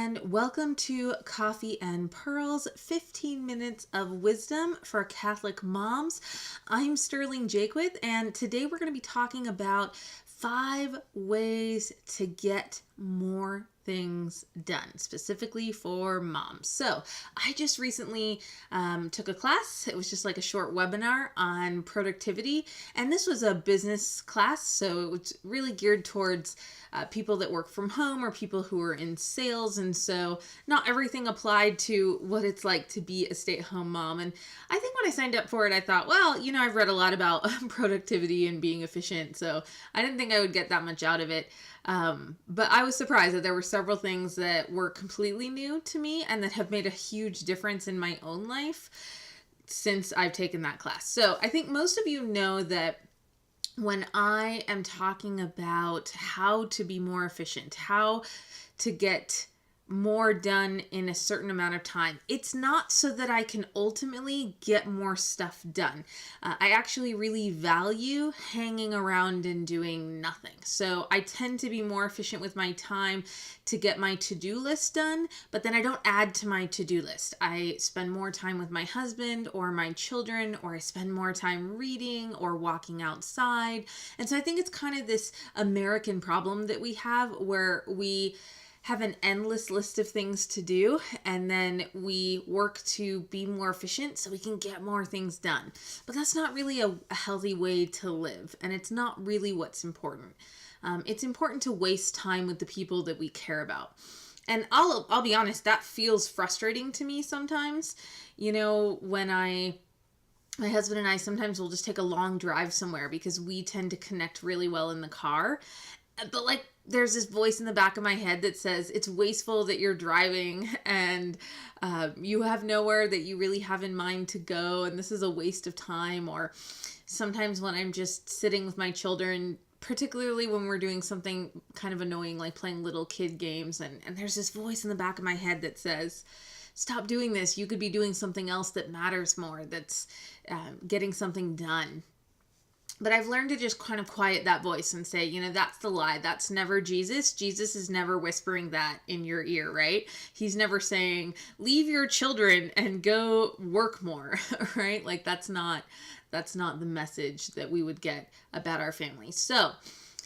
and welcome to Coffee and Pearls, 15 minutes of wisdom for Catholic moms. I'm Sterling Jaquith, and today we're going to be talking about 5 ways to get more things done, specifically for moms. So I just recently took a class. It was just like a short webinar on productivity, and this was a business class, so it was really geared towards people that work from home or people who are in sales, and so not everything applied to what it's like to be a stay-at-home mom. And I think when I signed up for it, I thought, well, I've read a lot about productivity and being efficient, so I didn't think I would get that much out of it. But I was surprised that there were several things that were completely new to me and that have made a huge difference in my own life since I've taken that class. So I think most of you know that when I am talking about how to be more efficient, how to get more done in a certain amount of time, it's not so that I can ultimately get more stuff done. I actually really value hanging around and doing nothing. So I tend to be more efficient with my time to get my to-do list done, but then I don't add to my to-do list. I spend more time with my husband or my children, or I spend more time reading or walking outside. And so I think it's kind of this American problem that we have where we have an endless list of things to do, and then we work to be more efficient so we can get more things done. But that's not really a healthy way to live, and it's not really what's important. It's important to waste time with the people that we care about. And I'll be honest, that feels frustrating to me sometimes. When my husband and I sometimes will just take a long drive somewhere because we tend to connect really well in the car. But there's this voice in the back of my head that says it's wasteful that you're driving and you have nowhere that you really have in mind to go, and this is a waste of time. Or sometimes when I'm just sitting with my children, particularly when we're doing something kind of annoying like playing little kid games, and there's this voice in the back of my head that says, stop doing this. You could be doing something else that matters more, that's getting something done. But I've learned to just kind of quiet that voice and say, that's the lie. That's never Jesus. Jesus is never whispering that in your ear, right? He's never saying, leave your children and go work more, right? That's not the message that we would get about our family. So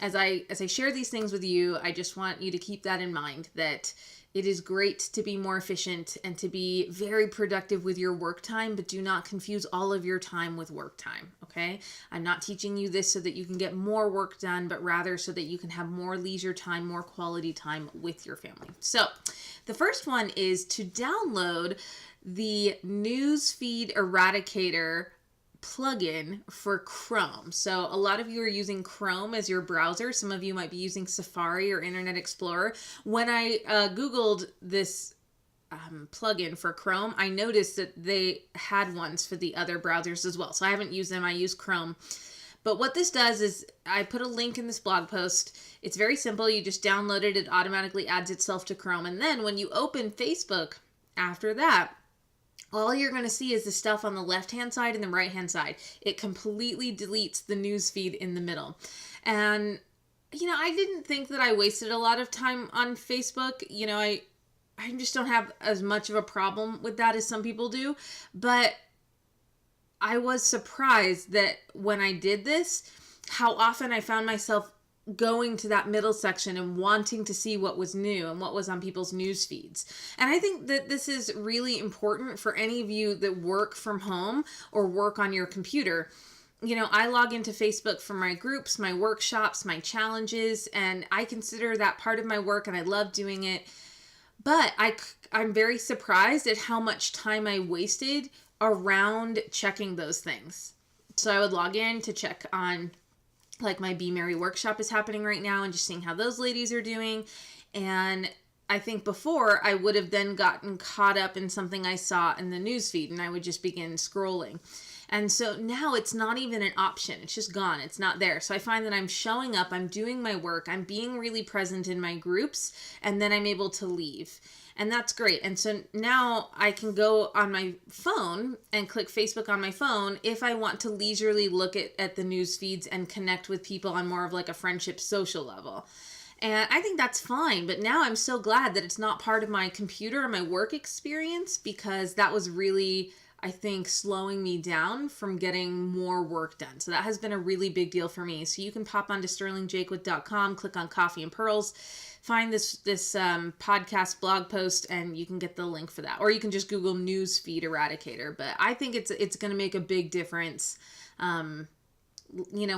as I share these things with you, I just want you to keep that in mind, that it is great to be more efficient and to be very productive with your work time, but do not confuse all of your time with work time, okay? I'm not teaching you this so that you can get more work done, but rather so that you can have more leisure time, more quality time with your family. So the first one is to download the Newsfeed Eradicator plugin for Chrome. So a lot of you are using Chrome as your browser. Some of you might be using Safari or Internet Explorer. When I Googled this plugin for Chrome, I noticed that they had ones for the other browsers as well. So I haven't used them. I use Chrome. But what this does is, I put a link in this blog post. It's very simple. You just download it. It automatically adds itself to Chrome. And then when you open Facebook after that, all you're going to see is the stuff on the left-hand side and the right-hand side. It completely deletes the news feed in the middle. And, I didn't think that I wasted a lot of time on Facebook. I just don't have as much of a problem with that as some people do. But I was surprised that when I did this, how often I found myself going to that middle section and wanting to see what was new and what was on people's news feeds. And I think that this is really important for any of you that work from home or work on your computer. I log into Facebook for my groups, my workshops, my challenges, and I consider that part of my work and I love doing it. But I'm very surprised at how much time I wasted around checking those things. So I would log in to check on my Be Merry workshop is happening right now and just seeing how those ladies are doing. And I think before I would have then gotten caught up in something I saw in the newsfeed and I would just begin scrolling. And so now it's not even an option. It's just gone. It's not there. So I find that I'm showing up, I'm doing my work, I'm being really present in my groups, and then I'm able to leave. And that's great. And so now I can go on my phone and click Facebook on my phone if I want to leisurely look at the news feeds and connect with people on more of a friendship social level. And I think that's fine. But now I'm so glad that it's not part of my computer or my work experience, because that was really, I think, slowing me down from getting more work done. So that has been a really big deal for me. So you can pop onto sterlingjaquith.com, click on Coffee and Pearls, find this podcast blog post, and you can get the link for that. Or you can just Google newsfeed eradicator. But I think it's going to make a big difference.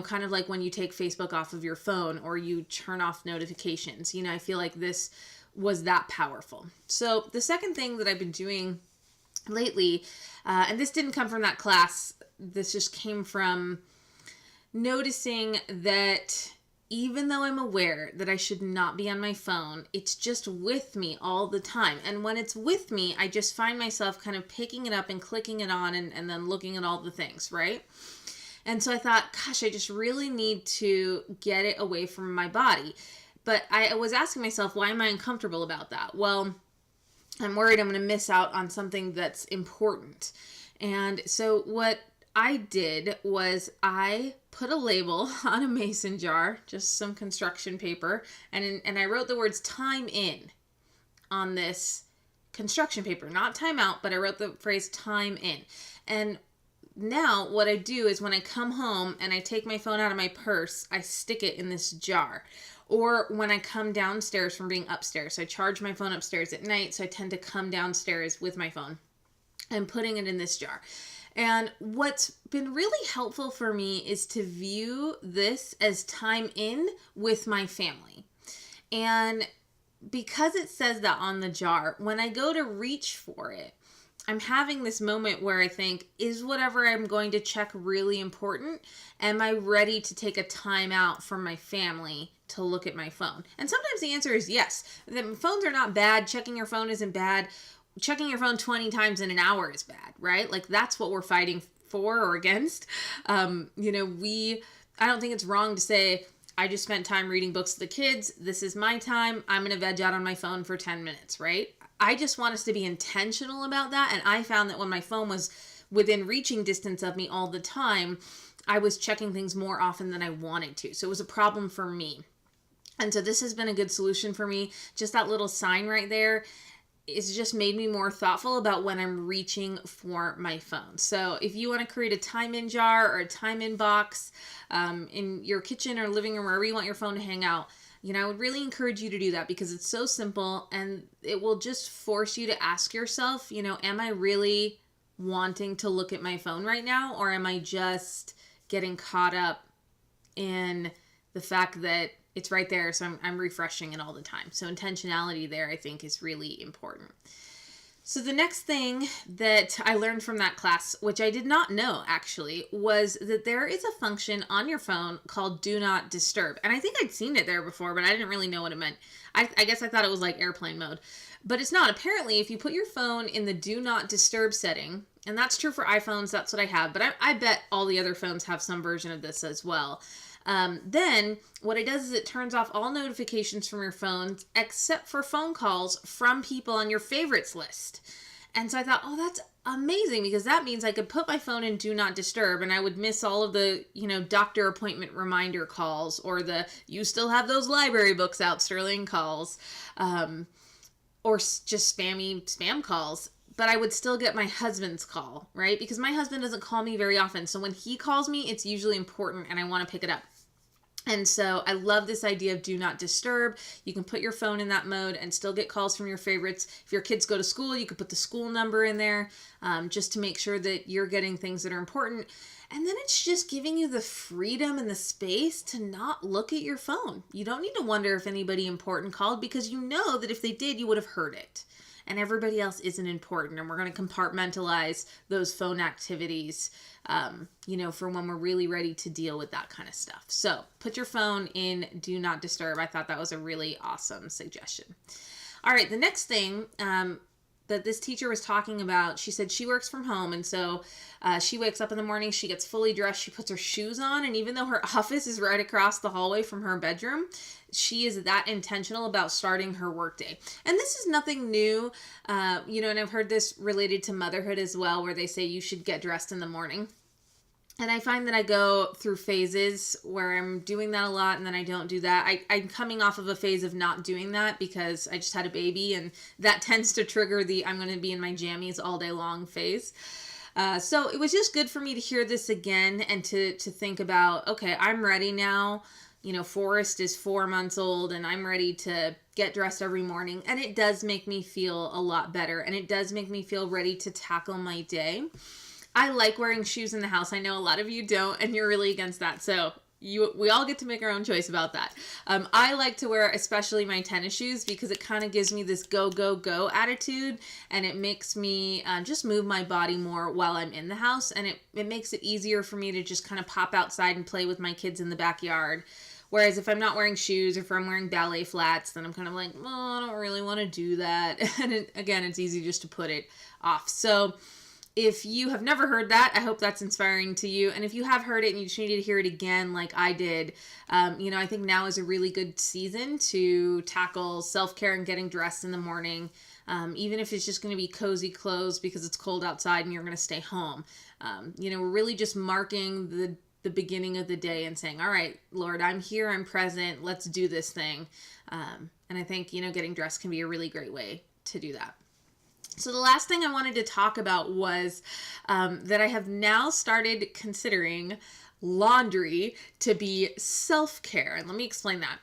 Kind of like when you take Facebook off of your phone or you turn off notifications. I feel like this was that powerful. So the second thing that I've been doing lately, and this didn't come from that class, this just came from noticing that even though I'm aware that I should not be on my phone, it's just with me all the time. And when it's with me, I just find myself kind of picking it up and clicking it on and then looking at all the things, right? And so I thought, gosh, I just really need to get it away from my body. But I was asking myself, why am I uncomfortable about that? Well, I'm worried I'm going to miss out on something that's important. And so what I did was I put a label on a mason jar, just some construction paper, and I wrote the words time in on this construction paper. Not time out, but I wrote the phrase time in. And now what I do is when I come home and I take my phone out of my purse, I stick it in this jar. Or when I come downstairs from being upstairs, so I charge my phone upstairs at night, so I tend to come downstairs with my phone and putting it in this jar. And what's been really helpful for me is to view this as time in with my family. And because it says that on the jar, when I go to reach for it, I'm having this moment where I think, is whatever I'm going to check really important? Am I ready to take a time out from my family to look at my phone? And sometimes the answer is yes. The phones are not bad. Checking your phone isn't bad. Checking your phone 20 times in an hour is bad, right? Like that's what we're fighting for or against. I don't think it's wrong to say, I just spent time reading books to the kids. This is my time. I'm going to veg out on my phone for 10 minutes, right? I just want us to be intentional about that. And I found that when my phone was within reaching distance of me all the time, I was checking things more often than I wanted to. So it was a problem for me. And so this has been a good solution for me. Just that little sign right there, it's just made me more thoughtful about when I'm reaching for my phone. So if you want to create a time in jar or a time in box in your kitchen or living room, wherever you want your phone to hang out, I would really encourage you to do that because it's so simple and it will just force you to ask yourself, am I really wanting to look at my phone right now? Or am I just getting caught up in the fact that it's right there, so I'm refreshing it all the time. So intentionality there, I think, is really important. So the next thing that I learned from that class, which I did not know actually, was that there is a function on your phone called Do Not Disturb. And I think I'd seen it there before, but I didn't really know what it meant. I guess I thought it was like airplane mode. But it's not. Apparently, if you put your phone in the Do Not Disturb setting, and that's true for iPhones, that's what I have, but I bet all the other phones have some version of this as well. Then what it does is it turns off all notifications from your phone except for phone calls from people on your favorites list. And so I thought, oh, that's amazing because that means I could put my phone in Do Not Disturb and I would miss all of the, doctor appointment reminder calls or the you still have those library books out, Sterling calls, or just spam calls. But I would still get my husband's call, right? Because my husband doesn't call me very often. So when he calls me, it's usually important and I want to pick it up. And so I love this idea of Do Not Disturb. You can put your phone in that mode and still get calls from your favorites. If your kids go to school, you could put the school number in there just to make sure that you're getting things that are important. And then it's just giving you the freedom and the space to not look at your phone. You don't need to wonder if anybody important called because you know that if they did, you would have heard it. And everybody else isn't important. And we're going to compartmentalize those phone activities, for when we're really ready to deal with that kind of stuff. So put your phone in Do Not Disturb. I thought that was a really awesome suggestion. All right, the next thing that this teacher was talking about, she said she works from home. And so she wakes up in the morning, she gets fully dressed, she puts her shoes on. And even though her office is right across the hallway from her bedroom, she is that intentional about starting her workday. And this is nothing new, and I've heard this related to motherhood as well, where they say you should get dressed in the morning. And I find that I go through phases where I'm doing that a lot and then I don't do that. I'm coming off of a phase of not doing that because I just had a baby, and that tends to trigger the I'm going to be in my jammies all day long phase. So it was just good for me to hear this again and to think about, okay, I'm ready now. You know, Forrest is 4 months old and I'm ready to get dressed every morning. And it does make me feel a lot better. And it does make me feel ready to tackle my day. I like wearing shoes in the house. I know a lot of you don't, and you're really against that. So we all get to make our own choice about that. I like to wear especially my tennis shoes because it kind of gives me this go, go, go attitude, and it makes me just move my body more while I'm in the house, and it makes it easier for me to just kind of pop outside and play with my kids in the backyard. Whereas if I'm not wearing shoes or if I'm wearing ballet flats, then I'm kind of like, well, I don't really want to do that. And again, it's easy just to put it off. So if you have never heard that, I hope that's inspiring to you. And if you have heard it and you just need to hear it again like I did, I think now is a really good season to tackle self-care and getting dressed in the morning, even if it's just going to be cozy clothes because it's cold outside and you're going to stay home. We're really just marking the beginning of the day and saying, all right, Lord, I'm here, I'm present, let's do this thing. And I think, getting dressed can be a really great way to do that. So the last thing I wanted to talk about was that I have now started considering laundry to be self-care. And let me explain that.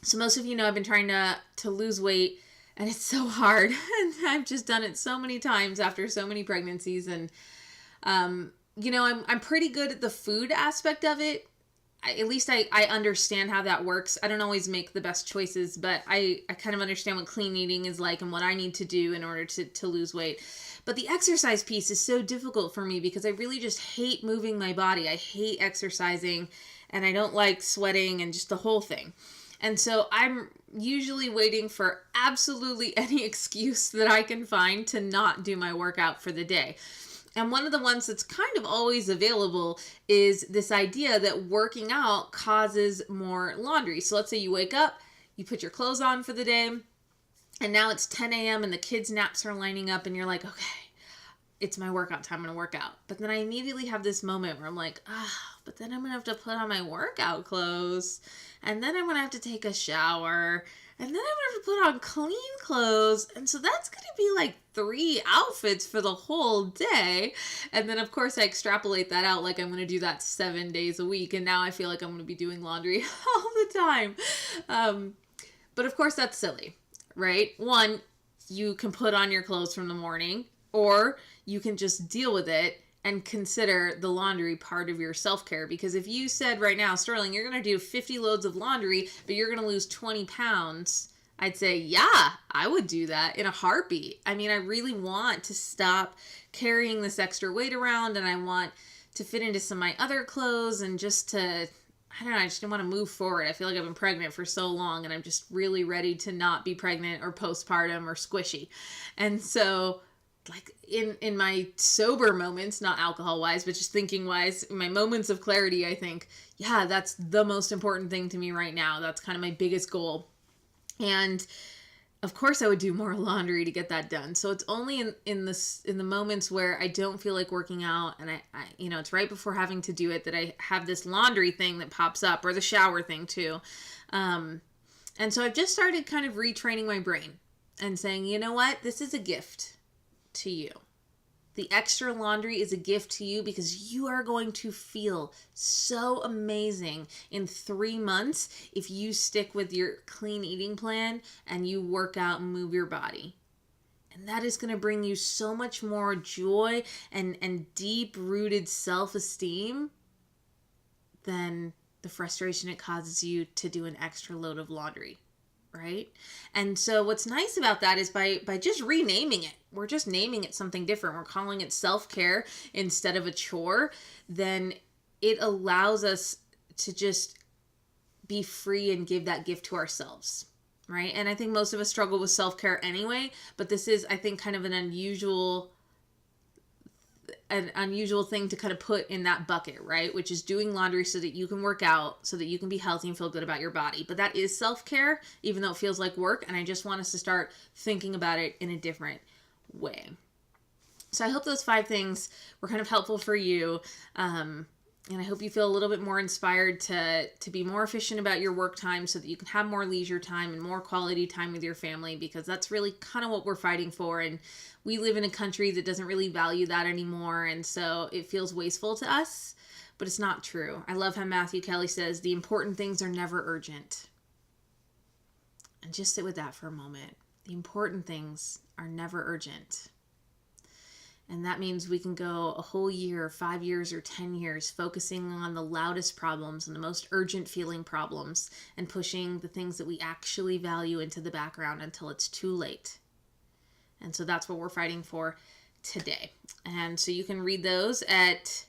So most of you know I've been trying to lose weight, and it's so hard. And I've just done it so many times after so many pregnancies. And, I'm pretty good at the food aspect of it. At least I understand how that works. I don't always make the best choices, but I kind of understand what clean eating is like and what I need to do in order to lose weight. But the exercise piece is so difficult for me because I really just hate moving my body. I hate exercising, and I don't like sweating and just the whole thing. And so I'm usually waiting for absolutely any excuse that I can find to not do my workout for the day. And one of the ones that's kind of always available is this idea that working out causes more laundry. So let's say you wake up, you put your clothes on for the day, and now it's 10 a.m. and the kids' naps are lining up, and you're like, okay, it's my workout time, I'm going to work out. But then I immediately have this moment where I'm like, but then I'm going to have to put on my workout clothes, and then I'm going to have to take a shower, and then I'm going to have to put on clean clothes. And so that's going to be like 3 outfits for the whole day. And then, of course, I extrapolate that out like I'm going to do that 7 days a week. And now I feel like I'm going to be doing laundry all the time. But, of course, that's silly, right? One, you can put on your clothes from the morning, or you can just deal with it and consider the laundry part of your self-care. Because if you said right now, Sterling, you're going to do 50 loads of laundry, but you're going to lose 20 pounds, I'd say, yeah, I would do that in a heartbeat. I mean, I really want to stop carrying this extra weight around, and I want to fit into some of my other clothes and just to, I don't know, I just want to move forward. I feel like I've been pregnant for so long, and I'm just really ready to not be pregnant or postpartum or squishy. And so, like in my sober moments, not alcohol wise, but just thinking wise, in my moments of clarity, I think, yeah, that's the most important thing to me right now. That's kind of my biggest goal. And of course I would do more laundry to get that done. So it's only in the moments where I don't feel like working out, and I it's right before having to do it, that I have this laundry thing that pops up, or the shower thing too. And so I've just started kind of retraining my brain and saying, you know what, this is a gift to you. The extra laundry is a gift to you because you are going to feel so amazing in 3 months if you stick with your clean eating plan and you work out and move your body. And that is going to bring you so much more joy and deep-rooted self-esteem than the frustration it causes you to do an extra load of laundry. Right? And so what's nice about that is by just renaming it, we're just naming it something different. We're calling it self-care instead of a chore. Then it allows us to just be free and give that gift to ourselves. Right? And I think most of us struggle with self-care anyway, but this is, I think, kind of an unusual thing to kind of put in that bucket, right? Which is doing laundry so that you can work out, so that you can be healthy and feel good about your body. But that is self-care, even though it feels like work. And I just want us to start thinking about it in a different way. So I hope those 5 things were kind of helpful for you. And I hope you feel a little bit more inspired to be more efficient about your work time so that you can have more leisure time and more quality time with your family, because that's really kind of what we're fighting for. And we live in a country that doesn't really value that anymore. And so it feels wasteful to us, but it's not true. I love how Matthew Kelly says, the important things are never urgent. And just sit with that for a moment. The important things are never urgent. And that means we can go a whole year, 5 years, or 10 years focusing on the loudest problems and the most urgent feeling problems and pushing the things that we actually value into the background until it's too late. And so that's what we're fighting for today. And so you can read those at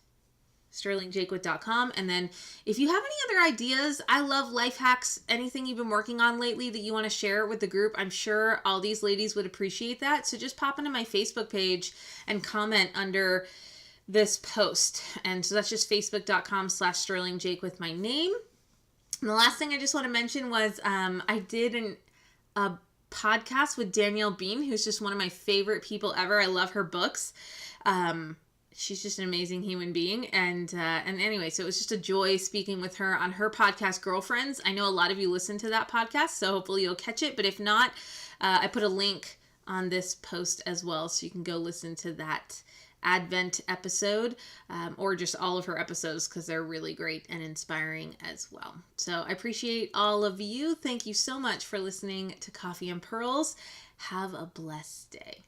sterlingjaquith.com. And then if you have any other ideas, I love life hacks, anything you've been working on lately that you want to share with the group, I'm sure all these ladies would appreciate that. So just pop into my Facebook page and comment under this post. And so that's just facebook.com/sterlingjaquith, my name. And the last thing I just want to mention was I did a podcast with Danielle Bean, who's just one of my favorite people ever. I love her books. She's just an amazing human being. And anyway, so it was just a joy speaking with her on her podcast, Girlfriends. I know a lot of you listen to that podcast, so hopefully you'll catch it. But if not, I put a link on this post as well, so you can go listen to that Advent episode, or just all of her episodes, because they're really great and inspiring as well. So I appreciate all of you. Thank you so much for listening to Coffee and Pearls. Have a blessed day.